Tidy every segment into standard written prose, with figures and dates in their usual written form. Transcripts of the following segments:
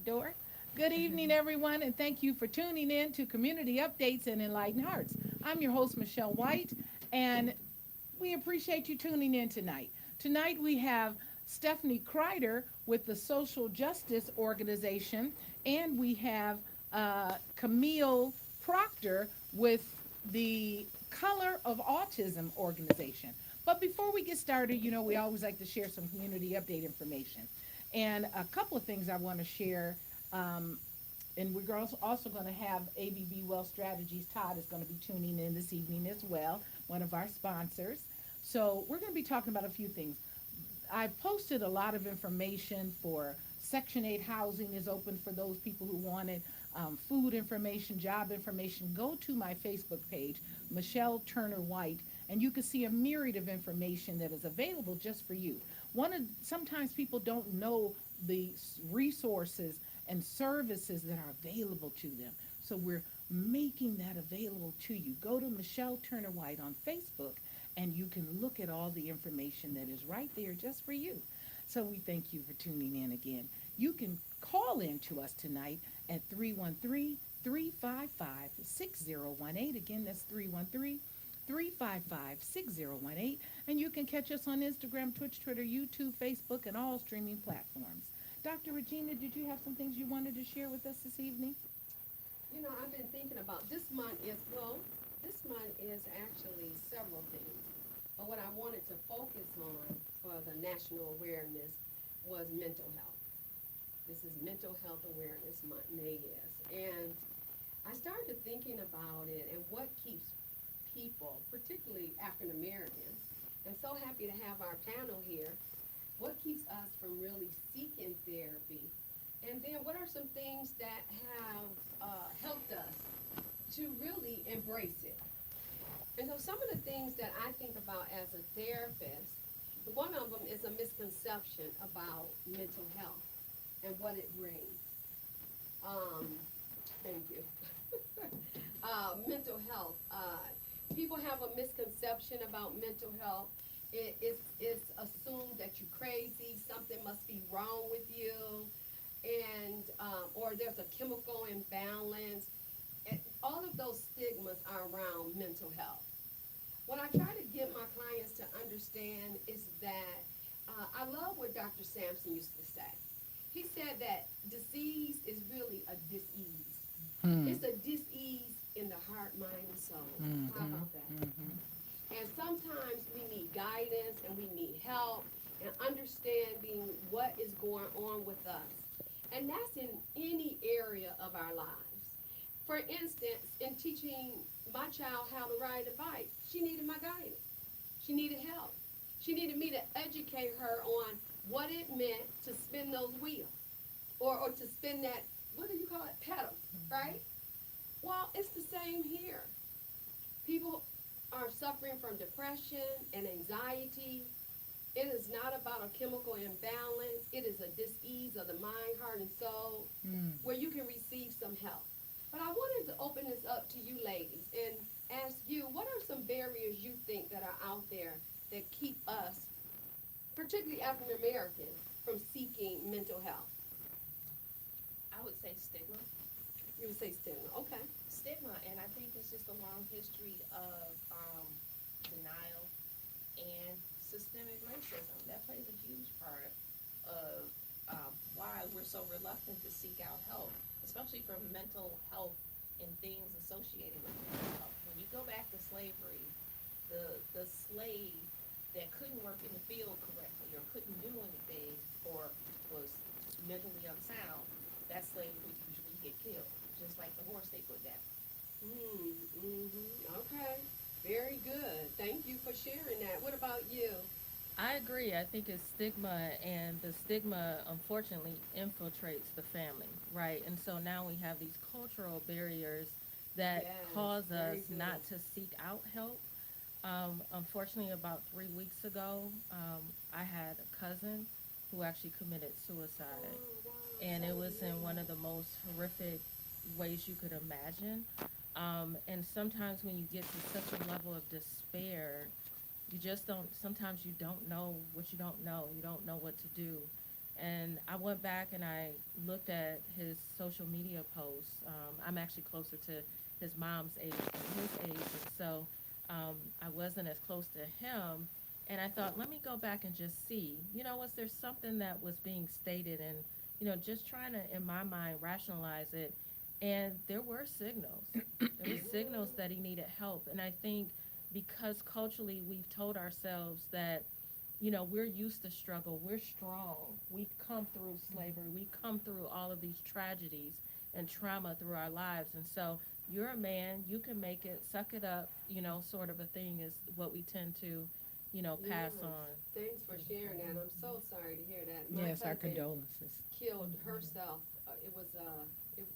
door. Good evening, everyone, and thank you for tuning in to Community Updates and Enlightened Hearts. I'm your host, Michelle White, and we appreciate you tuning in tonight. Tonight, we have Stephanie Kreider with the Social Justice Organization, and we have Camille Proctor with the Color of Autism Organization. But before we get started, we always like to share some community update information. And a couple of things I want to share. Um, and we're also going to have ABB Wealth Strategies. Todd is going to be tuning in this evening as well, one of our sponsors. So we're going to be talking about a few things. I've posted a lot of information for Section 8 housing is open for those people who want it. Food information, job information. Go to my Facebook page, Michelle Turner White, and you can see a myriad of information that is available just for you. Sometimes people don't know the resources and services that are available to them. So we're making that available to you. Go to Michelle Turner White on Facebook and you can look at all the information that is right there just for you. So we thank you for tuning in again. You can call in to us tonight at 313-355-6018. Again, that's 313-355-6018. And you can catch us on Instagram, Twitch, Twitter, YouTube, Facebook, and all streaming platforms. Dr. Regina, did you have some things you wanted to share with us this evening? I've been thinking about this month is actually several things. But what I wanted to focus on for the national awareness was mental health. This is Mental Health Awareness Month, May is. And I started thinking about it and what keeps people, particularly African Americans, and so happy to have our panel here, what keeps us from really seeking therapy? And then what are some things that have helped us to really embrace it? And so some of the things that I think about as a therapist, one of them is a misconception about mental health and what it brings. Thank you. Mental health. People have a misconception about mental health. It's assumed that you're crazy, something must be wrong with you, and or there's a chemical imbalance. And all of those stigmas are around mental health. What I try to get my clients to understand is that I love what Dr. Sampson used to say. He said that disease is really a dis-ease. It's a dis-ease in the heart, mind, and soul. How about that? And sometimes we need guidance and we need help and understanding what is going on with us. And that's in any area of our lives. For instance, in teaching my child how to ride a bike, she needed my guidance. She needed help. She needed me to educate her on what it meant to spin those wheels or to spin that, what do you call it, pedal, right? Well, it's the same here. People are suffering from depression and anxiety. It is not about a chemical imbalance. It is a dis-ease of the mind, heart, and soul where you can receive some help. But I wanted to open this up to you ladies and ask you, what are some barriers you think that are out there that keep us, particularly African Americans, from seeking mental health? I would say stigma. You would say stigma, okay. Stigma, and I think it's just a long history of denial and systemic racism. That plays a huge part of why we're so reluctant to seek out help, especially for mental health and things associated with mental health. When you go back to slavery, the slave that couldn't work in the field correctly or couldn't do anything or was mentally unsound, that slave would usually get killed, just like the horse they put down. Okay, very good. Thank you for sharing that. What about you? I agree. I think it's stigma, and the stigma unfortunately infiltrates the family, right? And so now we have these cultural barriers that Yes, cause very us good. not to seek out help. Unfortunately, about 3 weeks ago, I had a cousin who actually committed suicide, Oh, wow, and it sorry was to hear in one that. of the most horrific ways you could imagine. And sometimes when you get to such a level of despair, you just don't, sometimes you don't know what you don't know. You don't know what to do. And I went back and I looked at his social media posts. I'm actually closer to his mom's age than his age, and so I wasn't as close to him. And I thought, let me go back and just see, was there something that was being stated, and just trying to, in my mind, rationalize it. And there were signals. There were signals that he needed help, and I think because culturally we've told ourselves that we're used to struggle. We're strong. We've come through slavery. We've come through all of these tragedies and trauma through our lives. And so you're a man, you can make it, suck it up, sort of a thing is what we tend to, pass Yes. on. Thanks for sharing that. I'm so sorry to hear that. My Yes, our cousin condolences. killed herself.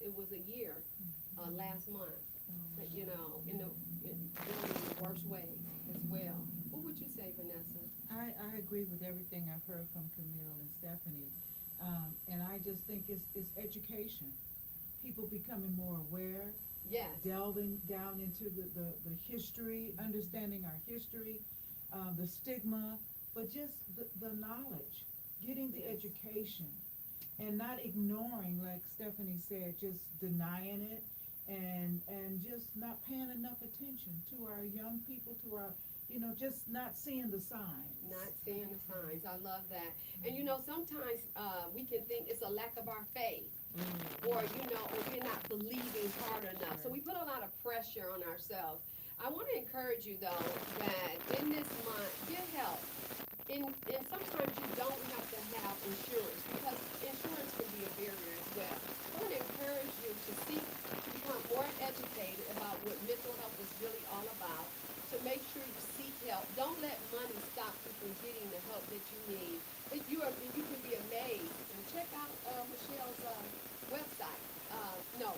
It was a year last month. You know, in one of the worst ways as well. What would you say, Vanessa? I agree with everything I've heard from Camille and Stephanie. And I just think it's education. People becoming more aware, Yes. delving down into the history, understanding our history, the stigma, but just the knowledge, getting the education, and not ignoring, like Stephanie said, just denying it, and just not paying enough attention to our young people, to our, just not seeing the signs. Not seeing the signs. I love that. And sometimes we can think it's a lack of our faith, or or we're not believing hard enough. So we put a lot of pressure on ourselves. I want to encourage you though that in this month, get help. And sometimes you don't have to have insurance, because insurance can be a barrier as well. I want to encourage you to become more educated about what mental health is really all about. To make sure you seek help. Don't let money stop you from getting the help that you need. You can be amazed. And check out Michelle's website. No,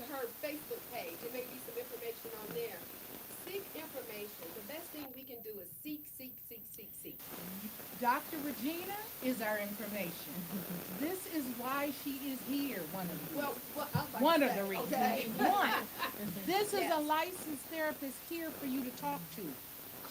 her Facebook page. There may be some information on there. Seek information. The best thing we can do is seek. Dr. Regina is our information. This is why she is here, one of the reasons. Well, I was about One to of say, the reasons. okay. One. This is Yes. a licensed therapist here for you to talk to.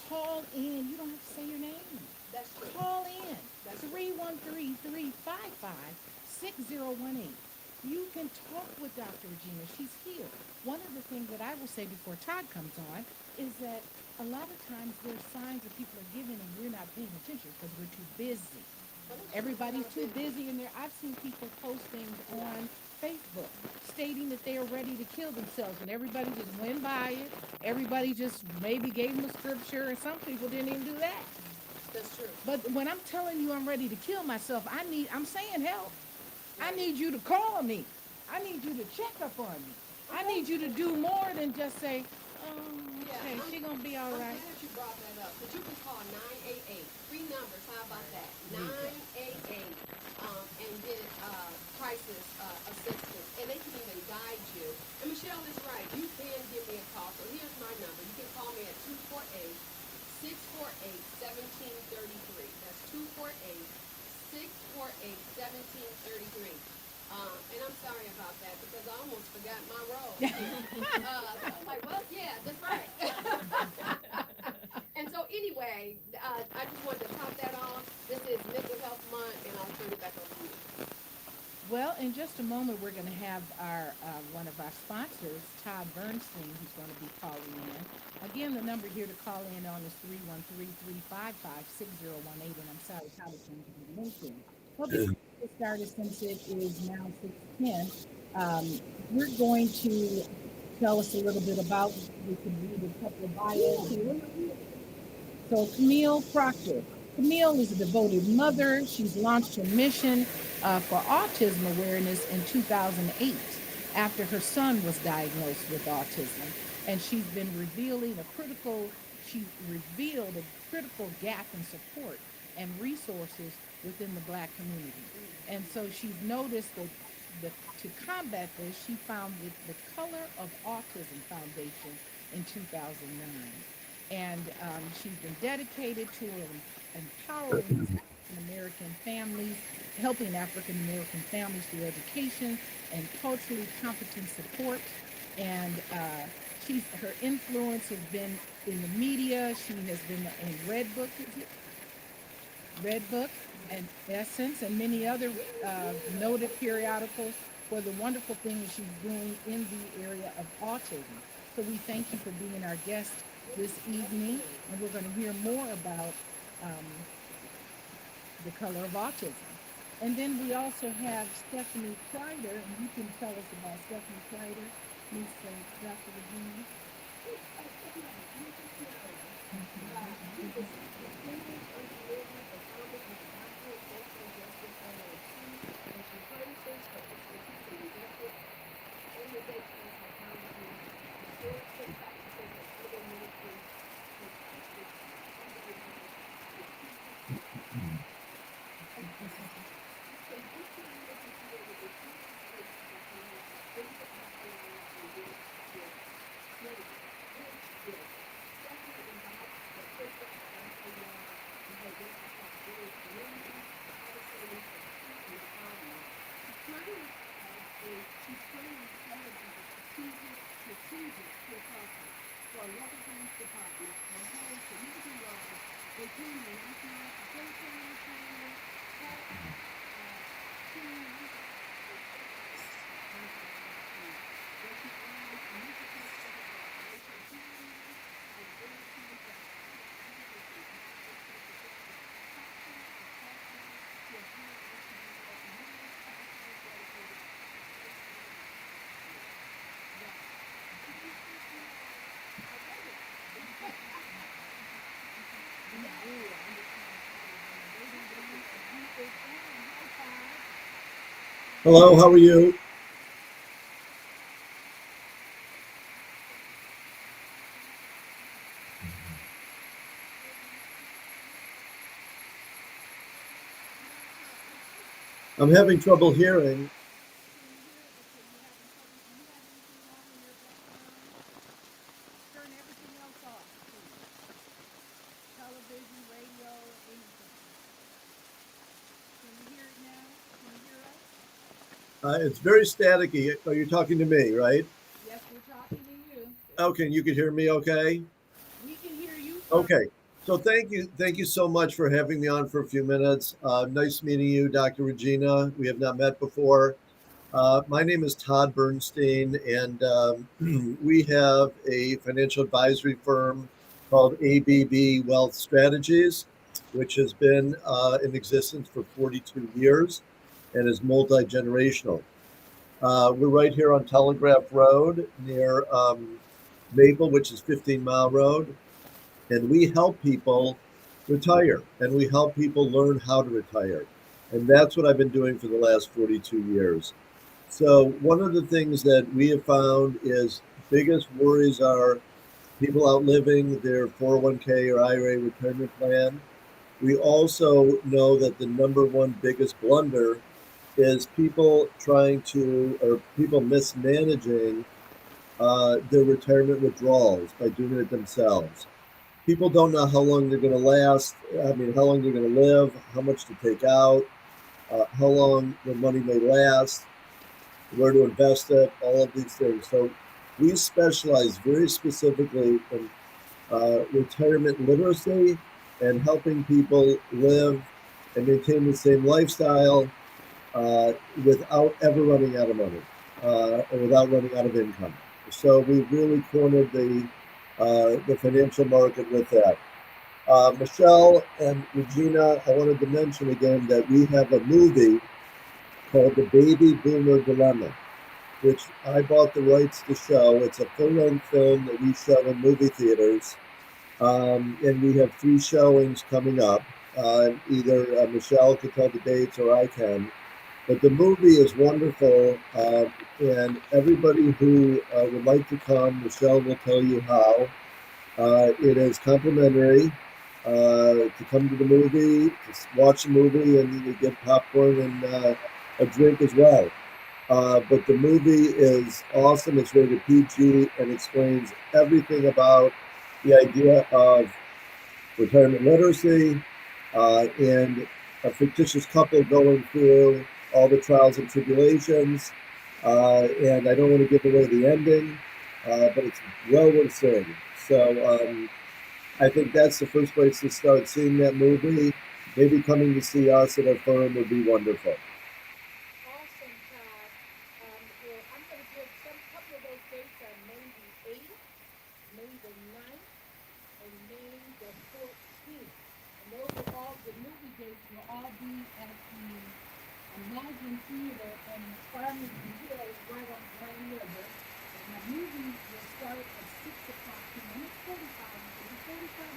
Call in. You don't have to say your name. That's true. Call in. That's true. 313-355-6018. You can talk with Dr. Regina. She's here. One of the things that I will say before Todd comes on is that a lot of times there's signs that people are giving and we're not paying attention because we're too busy. Everybody's too busy in there. I've seen people posting on Facebook stating that they are ready to kill themselves, and everybody just went by it. Everybody just maybe gave them a scripture, and some people didn't even do that. That's true. But when I'm telling you I'm ready to kill myself, I'm saying help. I need you to call me. I need you to check up on me. I need you to do more than just say, okay, she gonna be all right. I'm glad you brought that up. But you can call 988. 3 numbers. How about that? 988. And get crisis assistance. And they can even guide you. And Michelle is right. You can give me a call. So here's my number. You can call me at 248-648-1733. That's 248-648-1733. And I'm sorry about that because I almost forgot my role. So I was like, well, yeah, that's right. And so anyway, I just wanted to top that off. This is Mental Health Month, and I'll turn it back over to you. Well, in just a moment, we're going to have our one of our sponsors, Todd Bernstein, who's going to be calling in. Again, the number here to call in on is 313-355-6018, and I'm sorry, Todd is going to be mentioned. Well, before we get started, since it is now 6:10, we're going to tell us a little bit about, we can read a couple of bios here. So Camille Proctor. Camille is a devoted mother. She's launched her mission for autism awareness in 2008 after her son was diagnosed with autism. And she's been revealed a critical gap in support and resources within the Black community. And so she's noticed that to combat this, she founded the Color of Autism Foundation in 2009. And she's been dedicated to empowering African American families, helping African American families through education and culturally competent support. And her influence has been in the media. She has been in Red Book. Red Book, and Essence, and many other noted periodicals for the wonderful thing that she's doing in the area of autism. So we thank you for being our guest this evening, and we're going to hear more about um, the color of autism. And then we also have Stephanie Kreider, and you can tell us about Stephanie Kreider, Miss Dr. Regina. Hello, how are you? I'm having trouble hearing. Turn everything else off, please. Television, radio, anything. Can you hear it now? Can you hear us? It's very staticky. Oh, you're talking to me, right? Yes, we're talking to you. Okay, you can hear me okay? We can hear you fine. Okay, so thank you so much for having me on for a few minutes. Nice meeting you, Dr. Regina. We have not met before. My name is Todd Bernstein, and we have a financial advisory firm called ABB Wealth Strategies, which has been in existence for 42 years and is multi-generational. We're right here on Telegraph Road near Maple, which is 15 Mile Road, and we help people retire and we help people learn how to retire. And that's what I've been doing for the last 42 years. So one of the things that we have found is biggest worries are people outliving their 401k or IRA retirement plan. We also know that the number one biggest blunder is people trying to, or people mismanaging their retirement withdrawals by doing it themselves. People don't know how long they're going to last. I mean, how long they're going to live, how much to take out, how long the money may last, where to invest it, all of these things. So we specialize very specifically in retirement literacy and helping people live and maintain the same lifestyle without ever running out of money or without running out of income. So we've really cornered the financial market with that. Michelle and Regina, I wanted to mention again that we have a movie called The Baby Boomer Dilemma, which I bought the rights to show. It's a full-length film that we show in movie theaters, and we have 3 showings coming up. Either Michelle can tell the dates or I can. But the movie is wonderful, and everybody who would like to come, Michelle will tell you how. It is complimentary to come to the movie, to watch the movie, and you get popcorn and a drink as well. But the movie is awesome. It's rated PG and explains everything about the idea of retirement literacy and a fictitious couple going through all the trials and tribulations. And I don't want to give away the ending, but it's well worth seeing. So I think that's the first place to start seeing that movie. maybe coming to see us at our firm would be wonderful. Awesome, Todd. Well, I'm going to give some couple of those dates are May the 8th, May the 9th, and May the 14th. And those are all the movie dates will all be at the Imagine Theater in Farmington Hills, right on Grand River. And the movie will start at 6 o'clock p.m. It's 45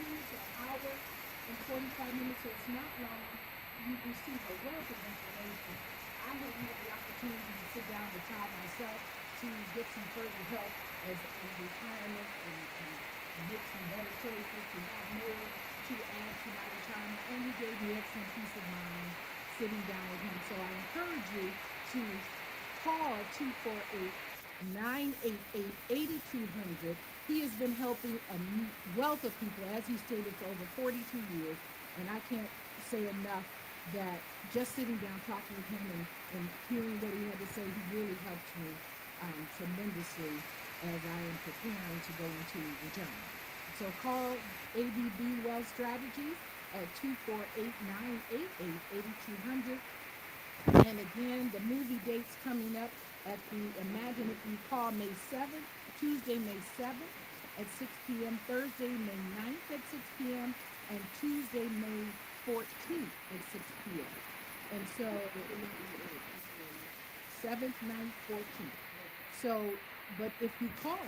minutes, an hour and 45 minutes, so it's not long. You receive a wealth of information. I have had the opportunity to sit down with Todd myself to get some further help as in retirement and make some better choices, to have more to add to my retirement. And he gave me excellent peace of mind sitting down with him. So I encourage you to call 248-988-8200. He has been helping a wealth of people, as he stated, for over 42 years. And I can't say enough that just sitting down talking with him and hearing what he had to say, he really helped me tremendously as I am preparing to go into retirement. So call ABB Wealth Strategies at 248-988-8200. And again, the movie dates coming up at the Imagine If You Call May 7th, Tuesday, May 7th at 6 p.m., Thursday, May 9th at 6 p.m., and Tuesday, May 14th at 6 p.m. And so, 7th, 9th, 14th. So, but if you call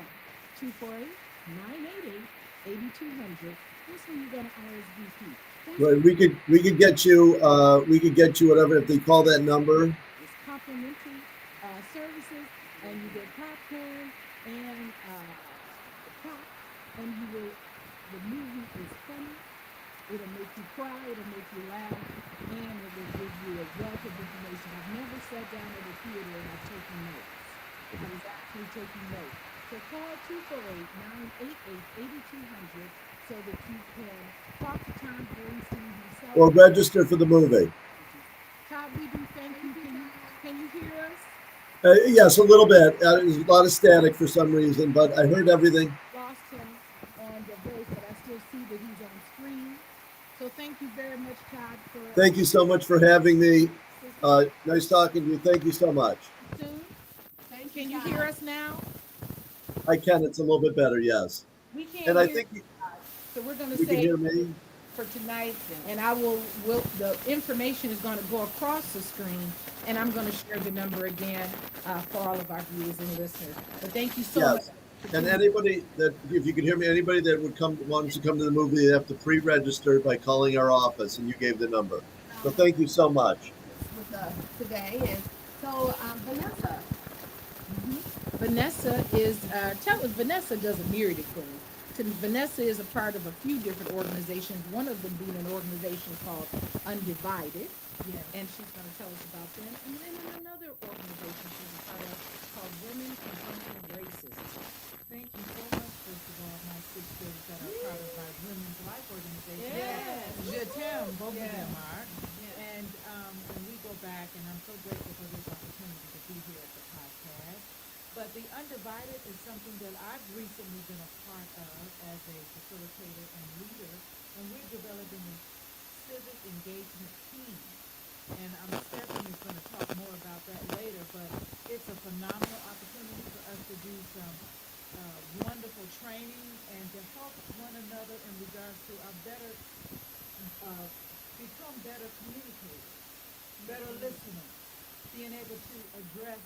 248-988-8200, this one you're going to RSVP. Right, we could get you whatever if they call that number. It's complimentary services, and you get popcorn and pop, and the movie is funny. It'll make you cry, it'll make you laugh, and it will give you a wealth of information. I've never sat down at a theater and I've taken notes. I was actually taking notes. So call 248-988-8200 so that you can talk to Tom Bernstein himself. Or register for the movie. Todd, we do thank you. Can you hear us? Yes, a little bit. There's a lot of static for some reason, but I heard everything. Lost him on the voice, but I still see that he's on screen. So thank you very much, Todd. Thank you so much for having me. Nice talking to you. Thank you so much. Soon. Can you hear us now? I can. It's a little bit better. Yes. We can't And hear I think you, so we're going to you can say hear me. for tonight, and I will the information is going to go across the screen, and I'm going to share the number again for all of our viewers and listeners. But thank you so much. And anybody that, if you could hear me, anybody that wants to come to the movie, they have to pre-register by calling our office, and you gave the number. So thank you so much. With us today, and so Vanessa. Vanessa is Vanessa does a myriad of things. Vanessa is a part of a few different organizations, one of them being an organization called Undivided. Yeah. And she's going to tell us about them. And then another organization she's a part of called Women Confronting Racism. Thank you so much, first of all, my sisters that are part of our Women's Life Organization. Yes. Both of them are. Yes. And we go back, and I'm so grateful for this opportunity to be here at the podcast. But the Undivided is something that I've recently been a part of as a facilitator and leader, and we're developing a civic engagement team. And Stephanie is going to talk more about that later, but it's a phenomenal opportunity for us to do some wonderful training and to help one another in regards to our become better communicators, better listeners, being able to address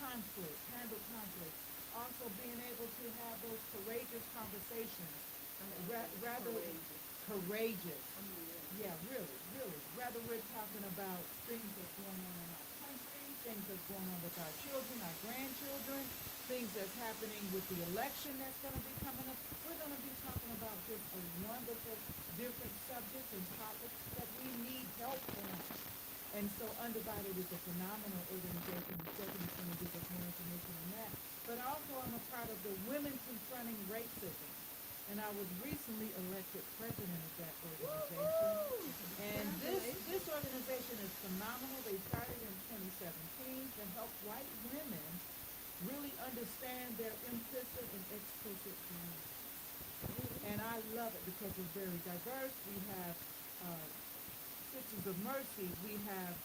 conflict, handle conflict, also being able to have those courageous conversations, rather courageous. Yeah, really. Rather we're talking about things that's going on in our country, things that's going on with our children, our grandchildren, things that's happening with the election that's going to be coming up. We're going to be talking about just a wonderful, different subjects and topics that we need help on. And so Undivided is a phenomenal organization. Stephanie's going to give us more information on that. But also I'm a part of the Women Confronting Racism. And I was recently elected president of that organization. And this organization is phenomenal. They started in 2017 to help white women really understand their implicit and explicit bias. And I love it because it's very diverse. We have Sisters of Mercy, we have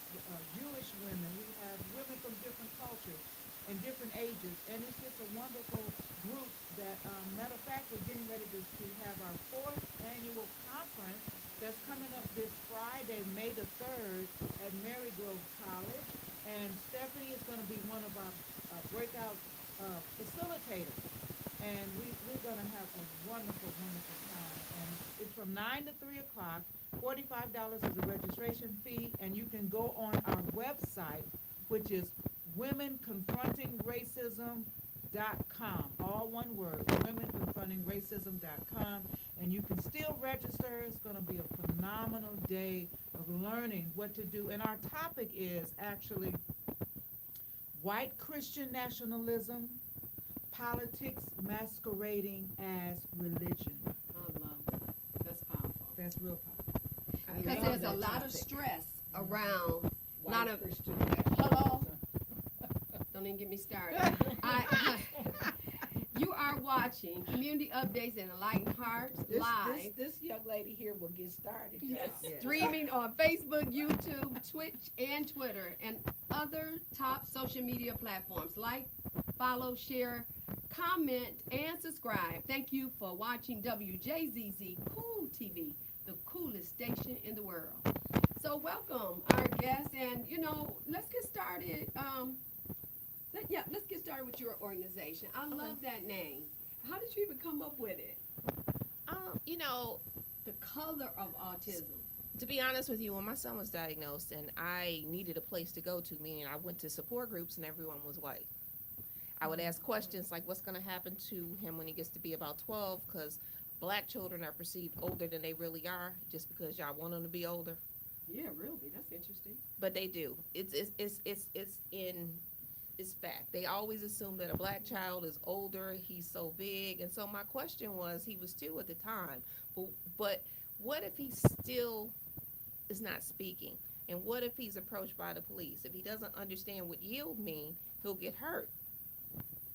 Jewish women, we have women from different cultures and different ages, and it's just a wonderful group that, matter of fact, we're getting ready to have our 4th annual conference that's coming up this Friday, May the 3rd, at Marygrove College, and Stephanie is going to be one of our breakout facilitators, and we're going to have a wonderful, wonderful time, and it's from 9 to 3 o'clock. $45 is the registration fee, and you can go on our website, which is womenconfrontingracism.com. All one word, womenconfrontingracism.com, and you can still register. It's going to be a phenomenal day of learning what to do. And our topic is actually white Christian nationalism, politics masquerading as religion. I love it. That's powerful. That's real powerful. Because love there's a that lot of topic. stress around. Not a Christian hello. Don't even get me started. You are watching Community Updates and Enlightened Hearts live, This young lady here will get started. yes, Yeah. streaming on Facebook, YouTube, Twitch, and Twitter, and other top social media platforms. Like, follow, share, comment, and subscribe. Thank you for watching WJZZ Cool TV, the coolest station in the world. So welcome our guests, and let's get started. Let's get started with your organization. I love that name. How did you even come up with it? You know, The color of autism. to be honest with you, when my son was diagnosed and I needed a place to go to, meaning I went to support groups and everyone was white. I would ask questions like, what's going to happen to him when he gets to be about 12? Because black children are perceived older than they really are just because y'all want them to be older. Yeah, really. That's interesting. But they do. It's fact. They always assume that a black child is older. He's so big. And so my question was, he was 2 at the time. But what if he still is not speaking? And what if he's approached by the police? If he doesn't understand what yield mean, he'll get hurt.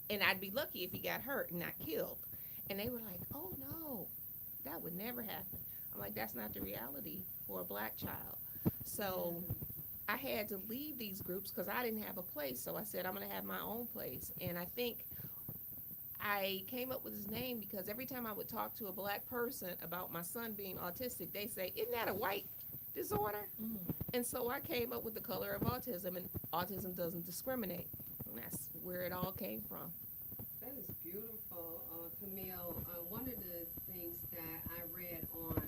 And I'd be lucky if he got hurt and not killed. And they were like, oh no, that would never happen. I'm like, that's not the reality for a black child. So I had to leave these groups because I didn't have a place. So I said, I'm going to have my own place. And I think I came up with his name because every time I would talk to a black person about my son being autistic, they say, isn't that a white disorder? And so I came up with the color of autism, and autism doesn't discriminate. And that's where it all came from. That is beautiful, Camille. One of the things that I read on,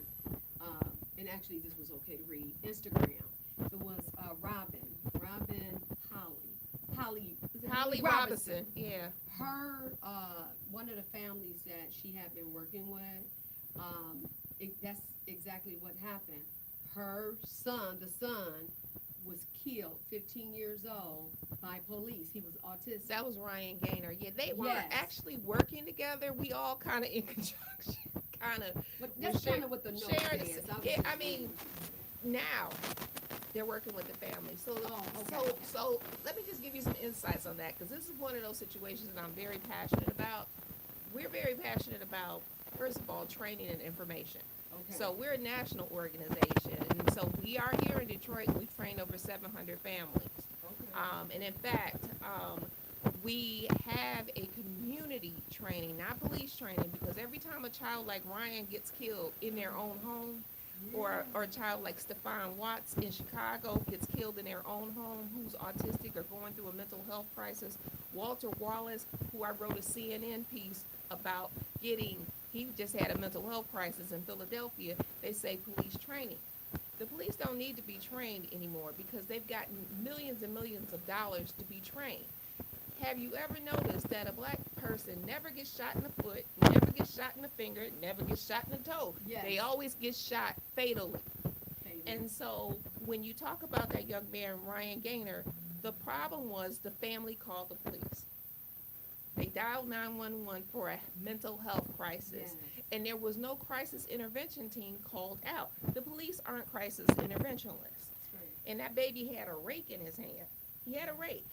and actually this was okay to read, Instagram. It was Robin Holly. Is it Holly Robinson. Yeah. Her, one of the families that she had been working with, that's exactly what happened. Her son, the son, was killed, 15 years old, by police. He was autistic. That was Ryan Gaynor. Yeah, they were Yes. actually working together. We all kind of in conjunction, kind of. But that's kind of what the note shared says. yeah, I mean, now they're working with the family. So, Oh, okay. so let me just give you some insights on that, because this is one of those situations that I'm very passionate about. We're very passionate about, first of all, training and information. Okay. So we're a national organization, and so we are here in Detroit. We've trained over 700 families. Okay. And in fact, we have a community training, not police training, because every time a child like Ryan gets killed in their own home, or a child like Stephon Watts in Chicago gets killed in their own home, who's autistic or going through a mental health crisis, Walter Wallace, who I wrote a CNN piece about he just had a mental health crisis in Philadelphia. They say police training. The police don't need to be trained anymore because they've gotten millions and millions of dollars to be trained. Have you ever noticed that a black person never gets shot in the foot, never gets shot in the finger, never gets shot in the toe? Yes. They always get shot fatally. Okay. And so when you talk about that young man, Ryan Gaynor, the problem was the family called the police. They dialed 911 for a mental health crisis. Yes. And there was no crisis intervention team called out. The police aren't crisis interventionists. That's right. And that baby had a rake in his hand. He had a rake.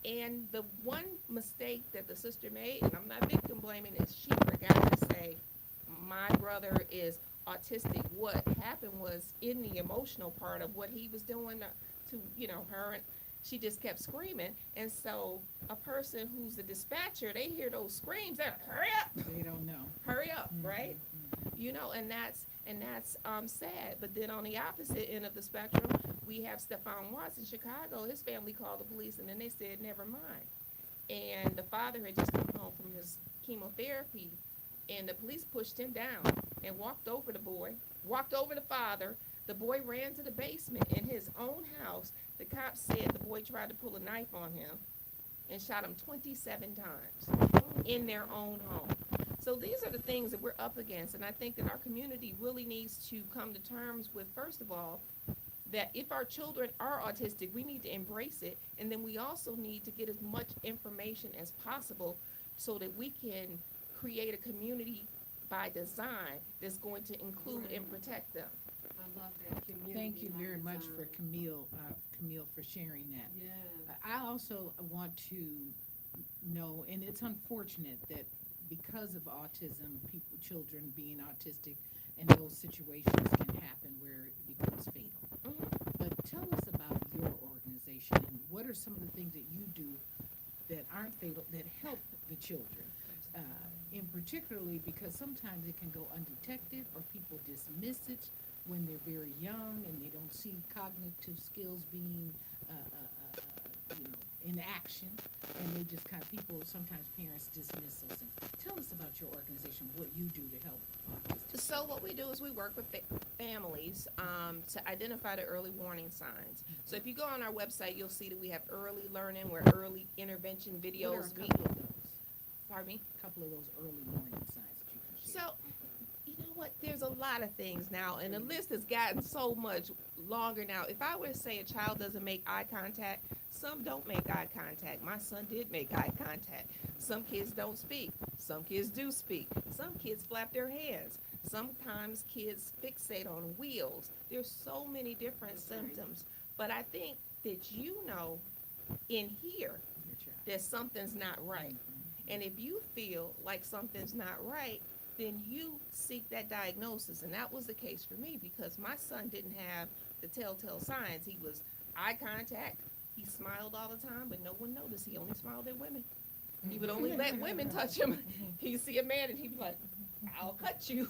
And the one mistake that the sister made, and I'm not victim blaming, is she forgot to say, my brother is autistic. What happened was in the emotional part of what he was doing to her, and she just kept screaming. And so a person who's the dispatcher, they hear those screams, they're like, hurry up, They don't know. hurry up, right? Mhm. And that's sad. But then on the opposite end of the spectrum, we have Stephon Watts in Chicago. His family called the police, and then they said never mind. And the father had just come home from his chemotherapy, and the police pushed him down and walked over the boy, walked over the father. The boy ran to the basement in his own house. The cops said the boy tried to pull a knife on him and shot him 27 times in their own home. So these are the things that we're up against, and I think that our community really needs to come to terms with, first of all, that if our children are autistic, we need to embrace it, and then we also need to get as much information as possible so that we can create a community by design that's going to include and protect them. I love that community. Thank you by very much design. for Camille, for sharing that. Yeah. I also want to know, and it's unfortunate that because of autism, children being autistic, and those situations can happen where it becomes fatal. Mhm. But tell us about your organization and what are some of the things that you do that aren't fatal, that help the children? In particularly because sometimes it can go undetected or people dismiss it when they're very young and they don't see cognitive skills being, in action, and they just sometimes parents dismiss those things. Tell us about your organization, what you do to help autistic. So what we do is we work with families to identify the early warning signs. So if you go on our website, you'll see that we have early learning, where early intervention What are a videos. couple of those? Pardon me? A couple of those early warning signs that you can share. So, you know what? There's a lot of things now, and the list has gotten so much longer now. If I were to say a child doesn't make eye contact, some don't make eye contact. My son did make eye contact. Some kids don't speak. Some kids do speak. Some kids flap their hands. Sometimes kids fixate on wheels. There's so many different symptoms. But I think that in here Your child. that something's not right. And if you feel like something's not right, then you seek that diagnosis. And that was the case for me because my son didn't have the telltale signs. He was eye contact. He smiled all the time, but no one noticed. He only smiled at women. He would only let women touch him. He'd see a man and he'd be like, I'll cut you.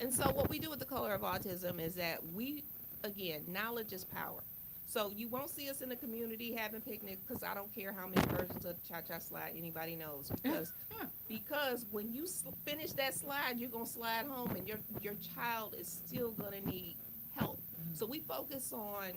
And so what we do with the Color of Autism is that knowledge is power. So you won't see us in the community having picnics because I don't care how many versions of Cha-Cha Slide anybody knows. Because when you finish that slide, you're going to slide home and your child is still going to need help. So we focus on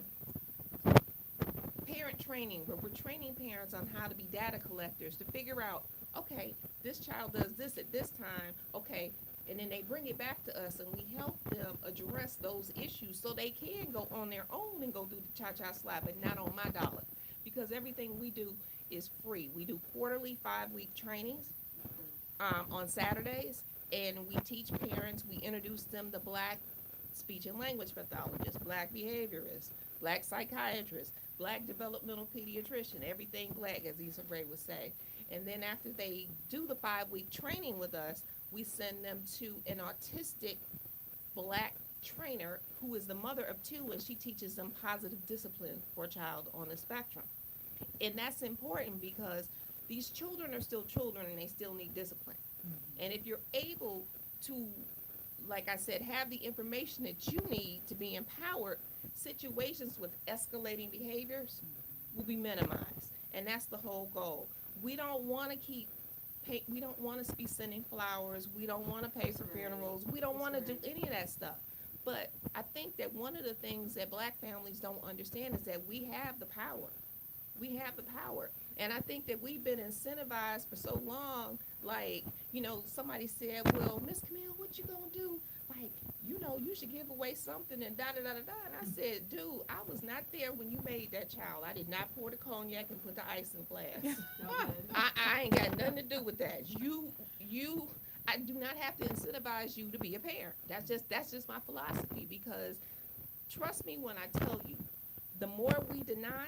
parent training, where we're training parents on how to be data collectors to figure out, okay, this child does this at this time, okay, and then they bring it back to us and we help them address those issues so they can go on their own and go do the Cha-Cha Slide, but not on my dollar, because everything we do is free. We do quarterly 5-week trainings on Saturdays, and we teach parents, we introduce them to Black speech and language pathologists, Black behaviorists, Black psychiatrists, Black developmental pediatrician, everything Black, as Issa Rae would say. And then after they do the 5-week training with us, we send them to an autistic Black trainer who is the mother of 2, and she teaches them positive discipline for a child on the spectrum. And that's important because these children are still children and they still need discipline. And if you're able to, like I said, have the information that you need to be empowered, situations with escalating behaviors will be minimized. And that's the whole goal. We don't want to be sending flowers. We don't want to pay for funerals. We don't want to do any of that stuff. But I think that one of the things that Black families don't understand is that we have the power. We have the power. And I think that we've been incentivized for so long, like, somebody said, well, Miss Camille, what you gonna do? Like, you should give away something and da-da-da-da-da. And I said, dude, I was not there when you made that child. I did not pour the cognac and put the ice in the glass. I ain't got nothing to do with that. I do not have to incentivize you to be a parent. That's just my philosophy, because trust me when I tell you, the more we deny,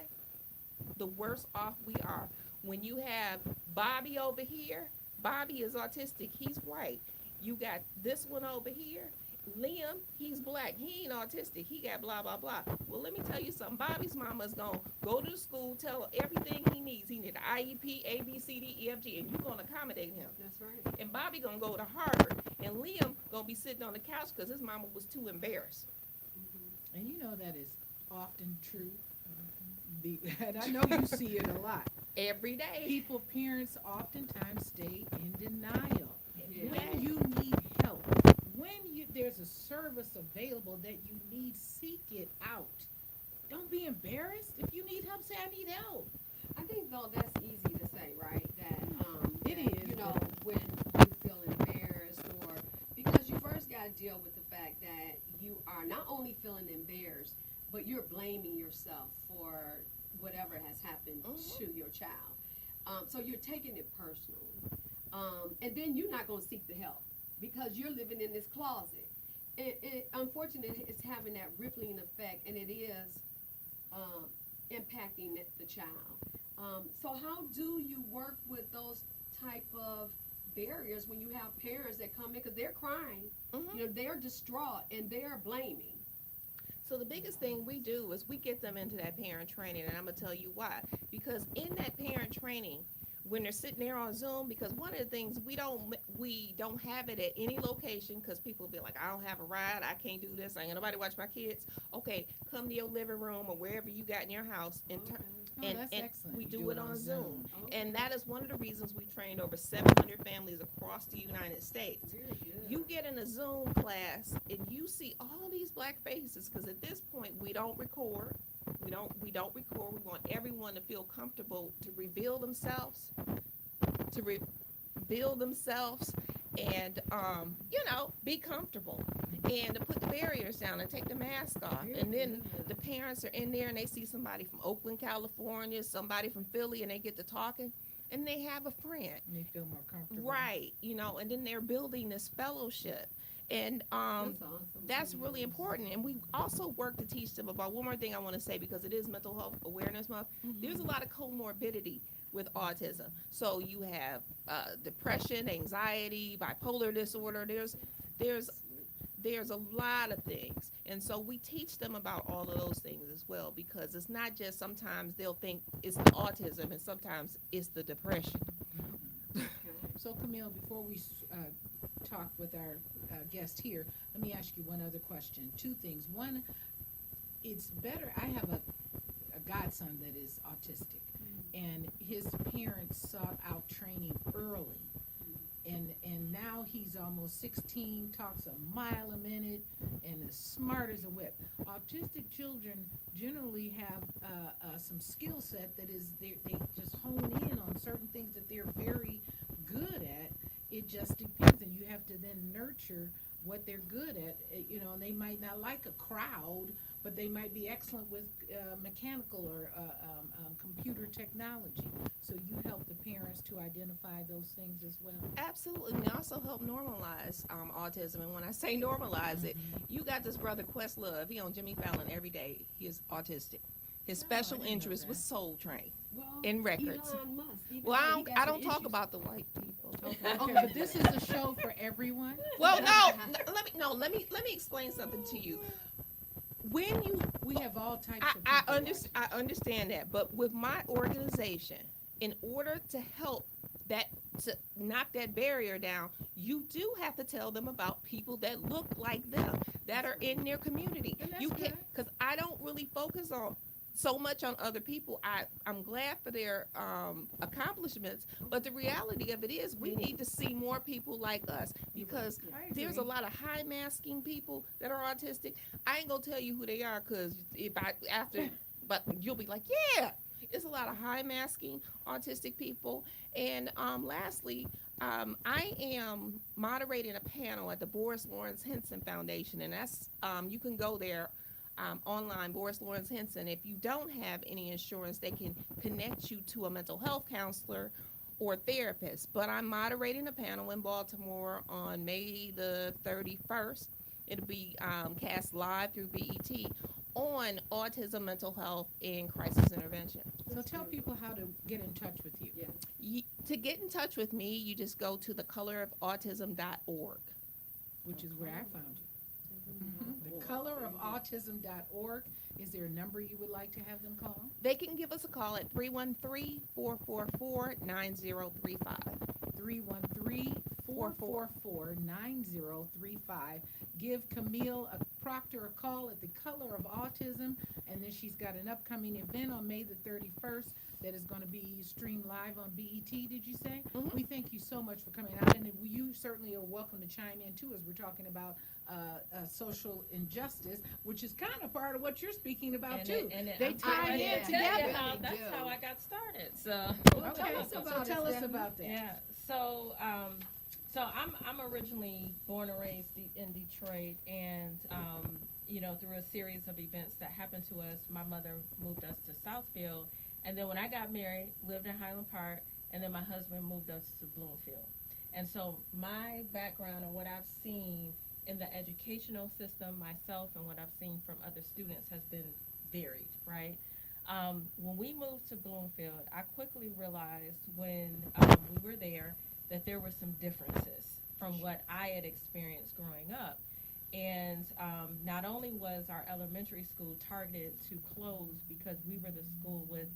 the worse off we are. When you have Bobby over here, Bobby is autistic, he's white. You got this one over here, Liam, he's black. He ain't autistic. He got blah, blah, blah. Well, let me tell you something. Bobby's mama's going to go to the school, tell her everything he needs. He need an IEP, A, B, C, D, E, F, G, and you're going to accommodate him. That's right. And Bobby going to go to Harvard. And Liam going to be sitting on the couch because his mama was too embarrassed. And you know that is often true. And I know you see it a lot. Every day. People, parents oftentimes stay in denial. Yeah. When you need help, when there's a service available that you need, seek it out. Don't be embarrassed. If you need help, say, I need help. I think though that's easy to say, right? That It that, is, You know, but- when you feel embarrassed, or because you first got to deal with the fact that you are not only feeling embarrassed, but you're blaming yourself for whatever has happened Mhm. to your child. So you're taking it personally, and then you're not going to seek the help because you're living in this closet. Unfortunately, it's having that rippling effect, and it is impacting the child. So how do you work with those type of barriers when you have parents that come in because they're crying, Mhm. you know, they're distraught and they're blaming? So the biggest thing we do is we get them into that parent training, and I'm gonna tell you why. Because in that parent training, when they're sitting there on Zoom, because one of the things we don't have it at any location, because people be like, I don't have a ride, I can't do this, I ain't got nobody watch my kids. Okay, come to your living room or wherever you got in your house and Okay. Oh, that's excellent. we You do it on Zoom. Okay. And that is one of the reasons we trained over 700 families across the United States. Very good. You get in a Zoom class and you see all these black faces, because at this point we don't record. We don't record. We want everyone to feel comfortable to reveal themselves, and be comfortable, and to put the barriers down and take the mask off. Very And then good. the parents are in there and they see somebody from Oakland, California, somebody from Philly, and they get to talking, and they have a friend. And they feel more comfortable. Right, and then they're building this fellowship. And That's awesome. that's really important. And we also work to teach them about one more thing I want to say, because it is Mental Health Awareness Month. There's a lot of comorbidity with autism. So you have depression, anxiety, bipolar disorder. There's a lot of things. And so we teach them about all of those things as well, because it's not just sometimes they'll think it's the autism and sometimes it's the depression. So Camille, before we talk with our guest here, let me ask you one other question. Two things. One, it's better. I have a godson that is autistic, and his parents sought out training early, and now he's almost 16, talks a mile a minute, and as smart as a whip. Autistic children generally have some skill set that is they just hone in on certain things that they're very good at. It just depends, and you have to then nurture what they're good at. And they might not like a crowd, but they might be excellent with mechanical or computer technology. So you help the parents to identify those things as well. Absolutely. We also help normalize autism. And when I say normalize it, you got this brother Questlove. He on Jimmy Fallon every day. He is autistic. His I special didn't know interest was that. Soul Train Well, in records. Elon Musk, even Well, though I he don't, got I some don't talk issues. about the white people. Okay, but this is a show for everyone. Well, let me explain something to you. When you We have all types of I people. understand that, but with my organization, in order to help to knock that barrier down, you do have to tell them about people that look like them, that are in their community. And that's You can't, good. because I don't really focus on so much on other people. I'm glad for their accomplishments, but the reality of it is we need to see more people like us, because I there's a agree. lot of high masking people that are autistic. I ain't gonna tell you who they are, because but you'll be like, yeah, it's a lot of high masking autistic people. And lastly, I am moderating a panel at the Boris Lawrence Henson Foundation, and that's you can go there online, Boris Lawrence Henson. If you don't have any insurance, they can connect you to a mental health counselor or therapist. But I'm moderating a panel in Baltimore on May the 31st. It'll be cast live through BET on autism, mental health, and crisis intervention. So tell people how to get in touch with you. Yeah. To get in touch with me, you just go to thecolorofautism.org. Which is where I found you. colorofautism.org. Is there a number you would like to have them call? They can give us a call at 313-444-9035. 313-444-9035. Give Camille Proctor a call at the Color of Autism, and then she's got an upcoming event on May the 31st that is going to be streamed live on BET, did you say? Mhm. We thank you so much for coming out, and you certainly are welcome to chime in, too, as we're talking about social injustice, which is kind of part of what you're speaking about, too. They tie in together. That's how I got started. So Okay, so tell us about that. yeah. So I'm originally born and raised in Detroit, and through a series of events that happened to us, my mother moved us to Southfield, and then when I got married, lived in Highland Park, and then my husband moved us to Bloomfield. And so my background and what I've seen in the educational system myself and what I've seen from other students has been varied, right? When we moved to Bloomfield, I quickly realized when we were there that there were some differences from what I had experienced growing up. And not only was our elementary school targeted to close because we were the school with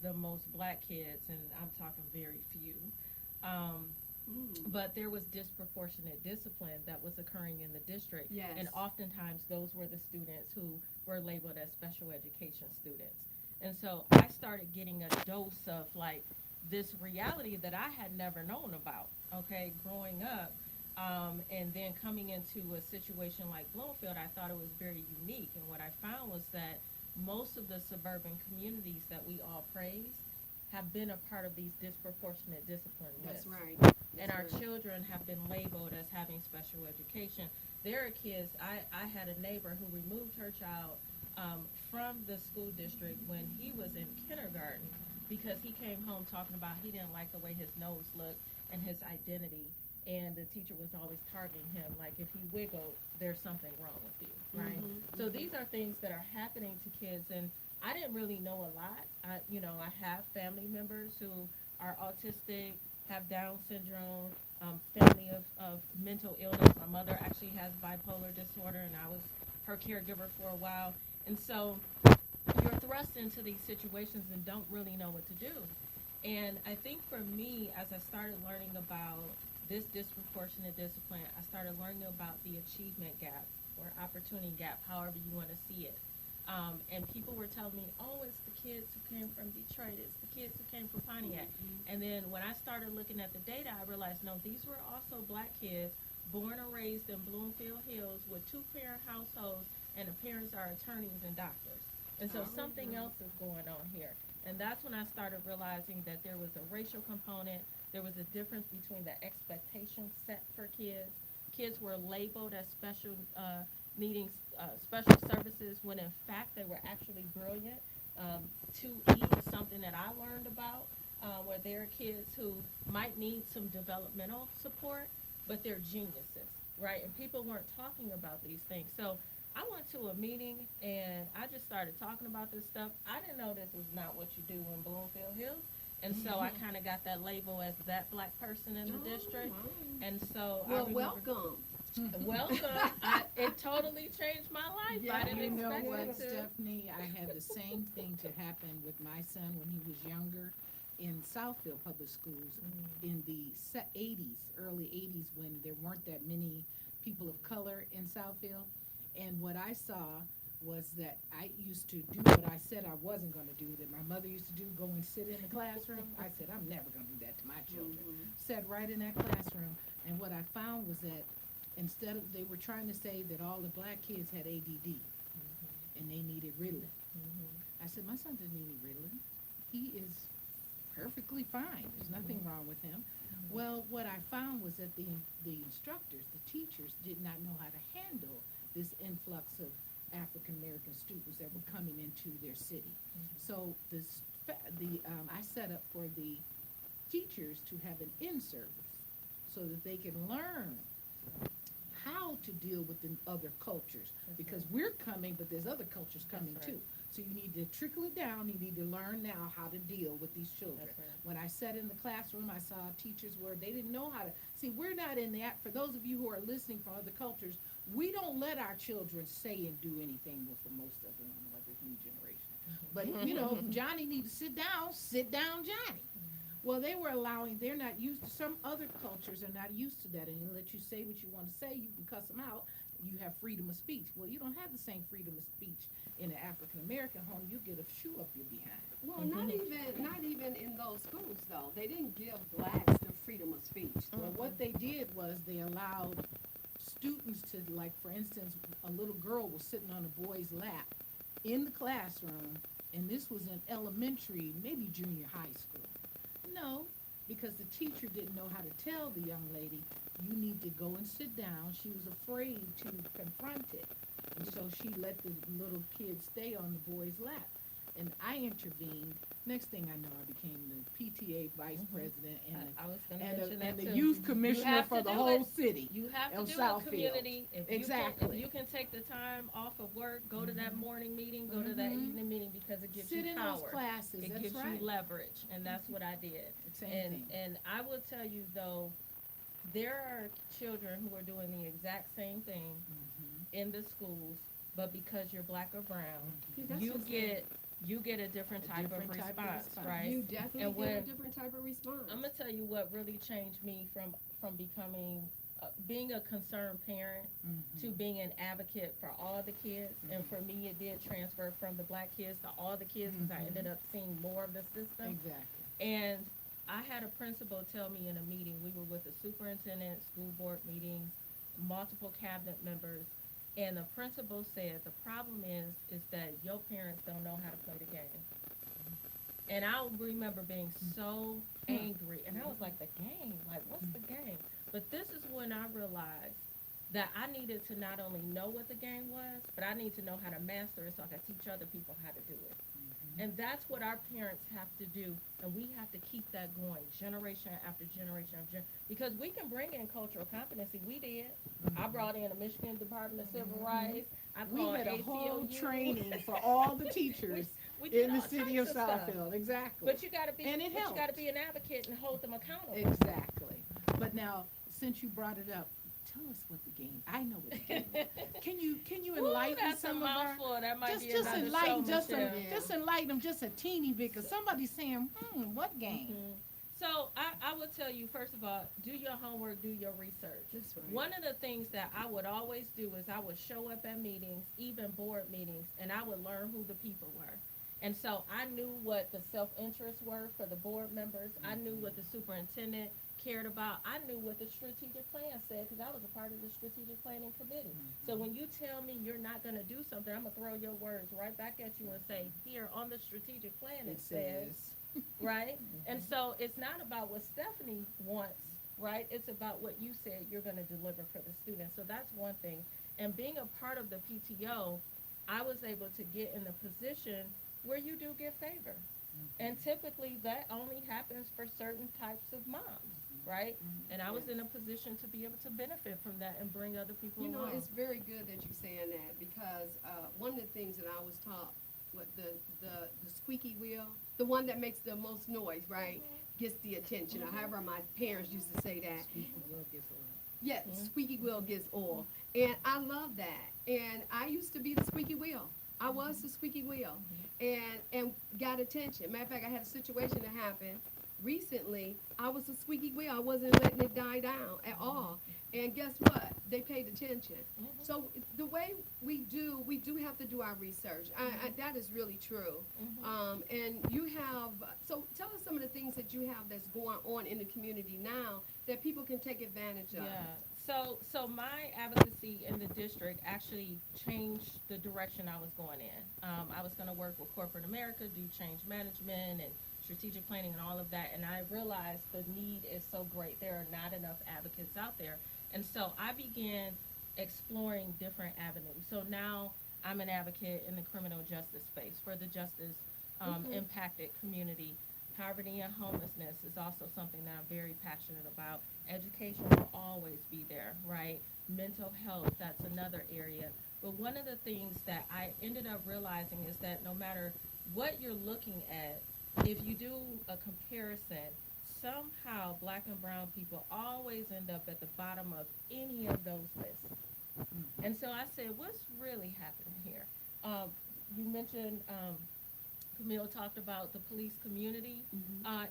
the most black kids, and I'm talking very few, but there was disproportionate discipline that was occurring in the district. Yes. And oftentimes those were the students who were labeled as special education students. And so I started getting a dose of like this reality that I had never known about, okay, growing up. And then coming into a situation like Bloomfield, I thought it was very unique. And what I found was that most of the suburban communities that we all praise have been a part of these disproportionate discipline lists. That's right. And our children have been labeled as having special education. There are kids, I had a neighbor who removed her child from the school district when he was in kindergarten because he came home talking about he didn't like the way his nose looked and his identity. And the teacher was always targeting him, like if he wiggled, there's something wrong with you, right? So these are things that are happening to kids, and I didn't really know a lot. I have family members who are autistic, have Down syndrome, family of mental illness. My mother actually has bipolar disorder, and I was her caregiver for a while. And so you're thrust into these situations and don't really know what to do. And I think for me, as I started learning about this disproportionate discipline, I started learning about the achievement gap or opportunity gap, however you want to see it. And people were telling me, oh, it's the kids who came from Detroit, it's the kids who came from Pontiac. And then when I started looking at the data, I realized, no, these were also black kids born and raised in Bloomfield Hills with two-parent households, and the parents are attorneys and doctors. And so something else is going on here. And that's when I started realizing that there was a racial component. There was a difference between the expectations set for kids. Kids were labeled as special needing special services when in fact they were actually brilliant. 2E is something that I learned about, where there are kids who might need some developmental support, but they're geniuses, right? And people weren't talking about these things. So I went to a meeting and I just started talking about this stuff. I didn't know this was not what you do in Bloomfield Hills. And so I kind of got that label as that black person in the district. And so Well, I remember, welcome. welcome. It totally changed my life. I didn't You know expect what, it to. Stephanie? I had the same thing to happen with my son when he was younger in Southfield Public Schools in the 80s, early 80s, when there weren't that many people of color in Southfield. And what I saw was that I used to do what I said I wasn't going to do, that my mother used to do, go and sit in the classroom. I said, I'm never going to do that to my children. Sat right in that classroom, and what I found was that instead of, they were trying to say that all the black kids had ADD, and they needed Ritalin. I said, my son doesn't need Ritalin. He is perfectly fine. There's nothing wrong with him. Well, what I found was that the instructors, the teachers, did not know how to handle this influx of African American students that were coming into their city. So I set up for the teachers to have an in-service so that they can learn how to deal with the other cultures, because we're coming, but there's other cultures coming too. So you need to trickle it down. You need to learn now how to deal with these children. When I sat in the classroom, I saw teachers where they didn't know how to. See, we're not in that. For those of you who are listening from other cultures, we don't let our children say and do anything with for most of them, like this new generation. But you know, if Johnny needs to sit down, Johnny. Well, they're not used to, some other cultures are not used to that, and they let you say what you want to say, you can cuss them out, you have freedom of speech. Well, you don't have the same freedom of speech in an African American home, you get a shoe up your behind. Well, not even in those schools though. They didn't give blacks the freedom of speech. Well, what they did was they allowed students to, like, for instance, a little girl was sitting on a boy's lap in the classroom, and this was in elementary, maybe junior high school. No, because the teacher didn't know how to tell the young lady, you need to go and sit down. She was afraid to confront it. And so she let the little kid stay on the boy's lap. And I intervened. Next thing I know, I became the PTA vice president I was going to and mention that the too. youth commissioner have for to the do whole it. city. You have to of do Southfield. a community. If Exactly. You can take the time off of work, go to that morning meeting, go to that evening meeting, because it gives Sit you in power. those classes. It That's gives right. you leverage, and that's what I did. Same And thing. and I will tell you though, there are children who are doing the exact same thing in the schools, but because you're black or brown, See, that's you just get a different type of response, right? You definitely And get a when- different type of response. I'm gonna tell you what really changed me from becoming being a concerned parent to being an advocate for all the kids. And for me, it did transfer from the black kids to all the kids, because I ended up seeing more of the system. Exactly. And I had a principal tell me in a meeting, we were with the superintendent, school board meetings, multiple cabinet members, and the principal said, the problem is that your parents don't know how to play the game. And I remember being so angry, and I was like, the game? Like, what's the game? But this is when I realized that I needed to not only know what the game was, but I need to know how to master it so I can teach other people how to do it. And that's what our parents have to do, and we have to keep that going generation after generation after generation, because we can bring in cultural competency. We did. I brought in the Michigan Department of Civil Rights. I We called had a whole ACLU. training for all the teachers We did in the all city of types stuff. Southfield. Exactly. But you gotta be, And it but you gotta helped. be an advocate and hold them accountable. Exactly. But now, since you brought it up, tell us what the game. I know what the game is. Can you Ooh, enlighten that's some a of our? mouthful. That might be Just another enlighten, show, just Michelle. just enlighten them just a teeny bit, because somebody's saying, what game? So I would tell you, first of all, do your homework, do your research. That's right. One of the things that I would always do is I would show up at meetings, even board meetings, and I would learn who the people were. And so I knew what the self-interests were for the board members. I knew what the superintendent cared about. I knew what the strategic plan said, because I was a part of the strategic planning committee. So when you tell me you're not going to do something, I'm going to throw your words right back at you and say, here on the strategic plan it says, right? And so it's not about what Stephanie wants, right? It's about what you said you're going to deliver for the students. So that's one thing. And being a part of the PTO, I was able to get in a position where you do get favor. And typically that only happens for certain types of moms, right? And I was in a position to be able to benefit from that and bring other people You know, along. it's very good that you're saying that, because one of the things that I was taught, what the squeaky wheel, the one that makes the most noise, right, gets the attention. Or however my parents used to say that. Yeah, squeaky wheel gets oil. And I love that. And I used to be the squeaky wheel. I was the squeaky wheel, and got attention. Matter of fact, I had a situation that happened recently. I was the squeaky wheel. I wasn't letting it die down at all. And guess what? They paid attention. So the way we do have to do our research. That is really true. And you have, so tell us some of the things that you have that's going on in the community now that people can take advantage of. Yeah. So my advocacy in the district actually changed the direction I was going in. I was going to work with corporate America, do change management and strategic planning and all of that. And I realized the need is so great. There are not enough advocates out there. And so I began exploring different avenues. So now I'm an advocate in the criminal justice space for the justice impacted community. Poverty and homelessness is also something that I'm very passionate about. Education will always be there, right? Mental health, that's another area. But one of the things that I ended up realizing is that no matter what you're looking at, if you do a comparison, somehow black and brown people always end up at the bottom of any of those lists, And so I said, what's really happening here? You mentioned Camille talked about the police community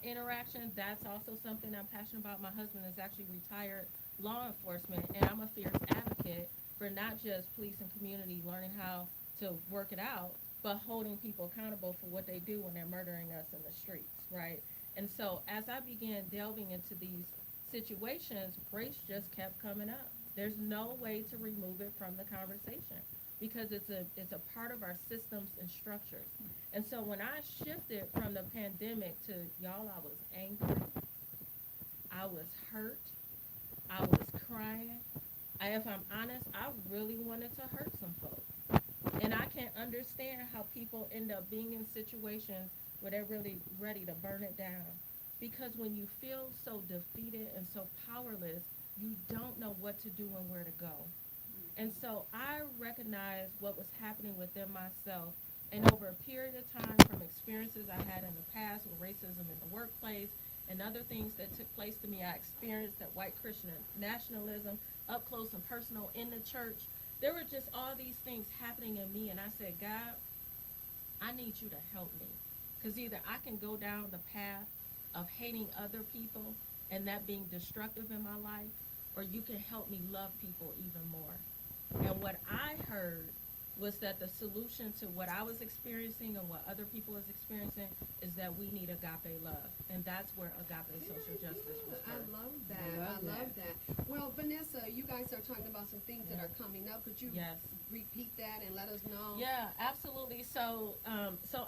interaction. That's also something I'm passionate about. My husband is actually retired law enforcement, and I'm a fierce advocate for not just police and community learning how to work it out, but holding people accountable for what they do when they're murdering us in the streets, right? And so as I began delving into these situations, race just kept coming up. There's no way to remove it from the conversation because it's a part of our systems and structures. And so when I shifted from the pandemic to y'all, I was angry, I was hurt, I was crying. If I'm honest, I really wanted to hurt some folks. And I can't understand how people end up being in situations where they're really ready to burn it down. Because when you feel so defeated and so powerless, you don't know what to do and where to go. And so I recognized what was happening within myself. And over a period of time, from experiences I had in the past with racism in the workplace and other things that took place to me, I experienced that white Christian nationalism up close and personal in the church. There were just all these things happening in me. And I said, God, I need you to help me. Because either I can go down the path of hating other people and that being destructive in my life, or you can help me love people even more. And what I heard was that the solution to what I was experiencing and what other people was experiencing is that we need agape love. And that's where agape social justice was I birthed. love that. I love that. Well, Vanessa, you guys are talking about some things that are coming up. Could you Yes. repeat that and let us know? Yeah, absolutely. So,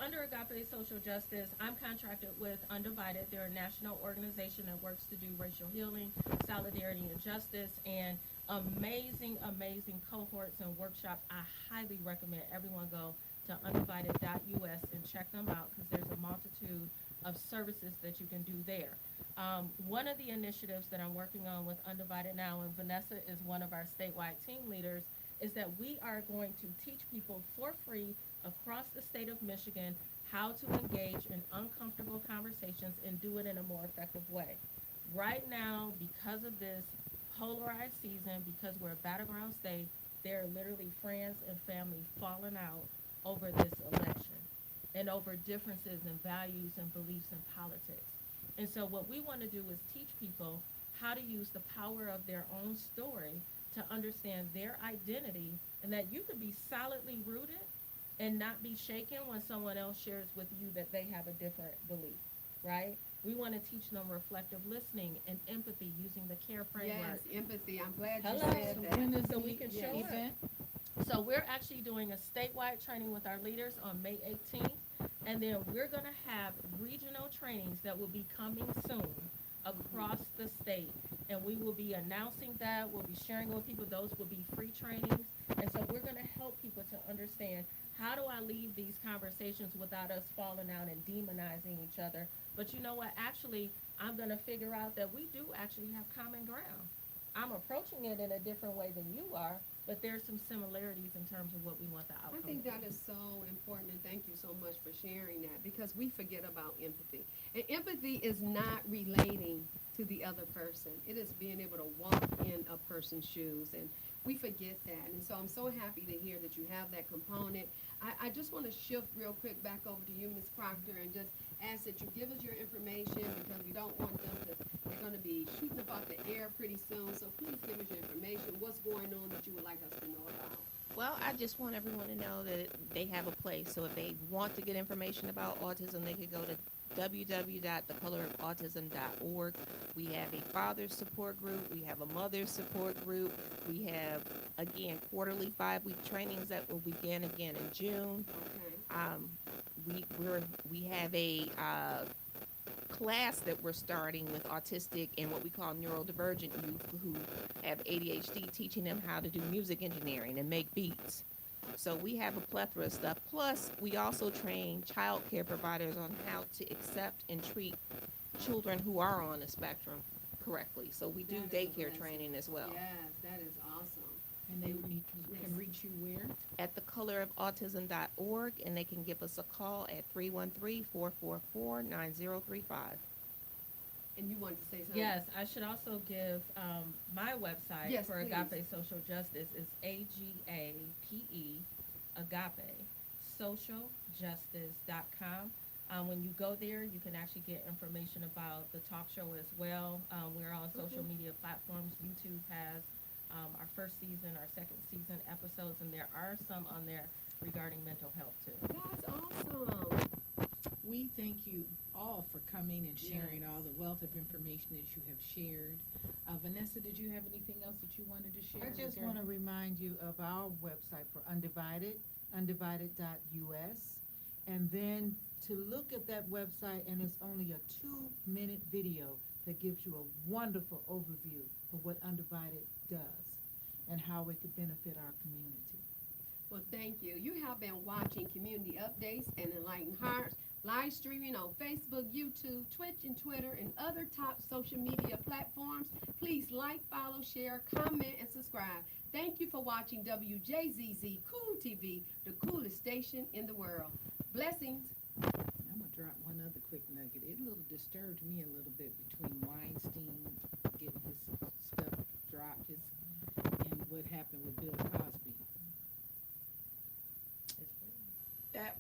under Agape Social Justice, I'm contracted with Undivided. They're a national organization that works to do racial healing, solidarity, and justice, and amazing cohorts and workshops. I highly recommend everyone go to undivided.us and check them out because there's a multitude of services that you can do there. One of the initiatives that I'm working on with Undivided now, and Vanessa is one of our statewide team leaders, is that we are going to teach people for free across the state of Michigan how to engage in uncomfortable conversations and do it in a more effective way. Right now, because of this polarized season, because we're a battleground state, there are literally friends and family falling out over this election and over differences in values and beliefs in politics. And so what we want to do is teach people how to use the power of their own story to understand their identity and that you can be solidly rooted and not be shaken when someone else shares with you that they have a different belief, right? We want to teach them reflective listening and empathy using the CARE framework. Yes, empathy. I'm glad you Hello. said So that. when is So the we can show up. event? So we're actually doing a statewide training with our leaders on May 18th, and then we're going to have regional trainings that will be coming soon across the state, and we will be announcing that. We'll be sharing with people. Those will be free trainings, and so we're going to help people to understand how do I leave these conversations without us falling out and demonizing each other. But you know what? Actually, I'm going to figure out that we do actually have common ground. I'm approaching it in a different way than you are, but there's some similarities in terms of what we want the outcome. I think to that be. is so important, and thank you so much for sharing that, because we forget about empathy. And empathy is not relating to the other person. It is being able to walk in a person's shoes, and we forget that. And so I'm so happy to hear that you have that component. I just want to shift real quick back over to you, Ms. Proctor, and just ask that you give us your information, because we don't want them to, they're going to be shooting about the air pretty soon. So please give us your information. What's going on that you would like us to know about? Well, I just want everyone to know that they have a place. So if they want to get information about autism, they can go to www.thecolorofautism.org. We have a father's support group. We have a mother's support group. We have, again, quarterly 5-week trainings that will begin again in June. Okay. We have a class that we're starting with autistic and what we call neurodivergent youth who have ADHD, teaching them how to do music engineering and make beats. So we have a plethora of stuff. Plus, we also train child care providers on how to accept and treat children who are on the spectrum correctly. So we do That is a daycare blessing. training as well. Yes, that is awesome. And they can reach you where? At thecolorofautism.org, and they can give us a call at 313-444-9035. And you wanted to say something? Yes, I should also give my website Yes, for please. Agape Social Justice is AGAPE, Agape, socialjustice.com. When you go there, you can actually get information about the talk show as well. We're on social media platforms. YouTube has our first season, our second season episodes, and there are some on there regarding mental health too. That's awesome. We thank you all for coming and sharing all the wealth of information that you have shared. Vanessa, did you have anything else that you wanted to share? I just want to remind you of our website for Undivided, undivided.us. And then to look at that website, and it's only a 2-minute video that gives you a wonderful overview of what Undivided does and how it could benefit our community. Well, thank you. You have been watching Community Updates and Enlightened Hearts, live streaming on Facebook, YouTube, Twitch, and Twitter, and other top social media platforms. Please like, follow, share, comment, and subscribe. Thank you for watching Wjzz Cool TV, the coolest station in the world. Blessings. I'm gonna drop one other quick nugget. It little disturbed me a little bit between Weinstein getting his stuff dropped, and what happened with Bill Cosby. It's free. That